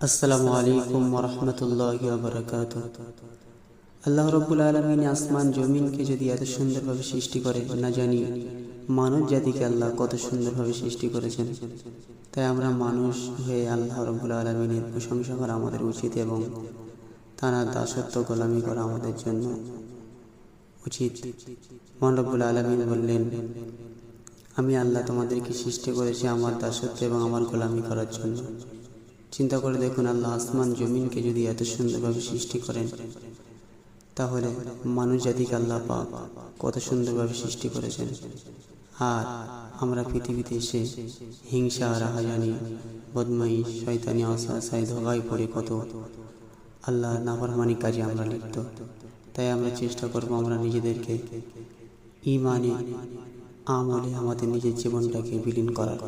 আসসালামু আলাইকুম ওয়া রাহমাতুল্লাহি ওয়া বারাকাতুহু। আল্লাহ রাব্বুল আলামিন আসমান জমিনকে যদি এত সুন্দরভাবে সৃষ্টি করে, না জানি মানব জাতিকে আল্লাহ কত সুন্দরভাবে সৃষ্টি করেছেন। তাই আমরা মানুষ হয়ে আল্লাহ রাব্বুল আলামিনের প্রশংসা করা আমাদের উচিত এবং তার দাসত্ব গোলামি করা আমাদের জন্য উচিত। মহান রব্বুল আলামিন বললেন, আমি আল্লাহ তোমাদেরকে সৃষ্টি করেছি আমার দাসত্ব এবং আমার গোলামি করার জন্য। চিন্তা করে দেখুন, আল্লাহ আসমান জমিনকে যদি এত সুন্দরভাবে সৃষ্টি করেন, তাহলে মানুষ জাতিকে আল্লাহ পাক কত সুন্দরভাবে সৃষ্টি করেছেন। আর আমরা পৃথিবীতে এসে হিংসা, রাহাজানি, বদমাইশ, শয়তানি, অসায় ধোঁকায় পড়ে কত আল্লাহ নাফরমানি কাজে আমরা লিপ্ত। তাই আমরা চেষ্টা করব আমরা নিজেদেরকে ইমানে আমলে আমাদের নিজের জীবনটাকে বিলীন করার।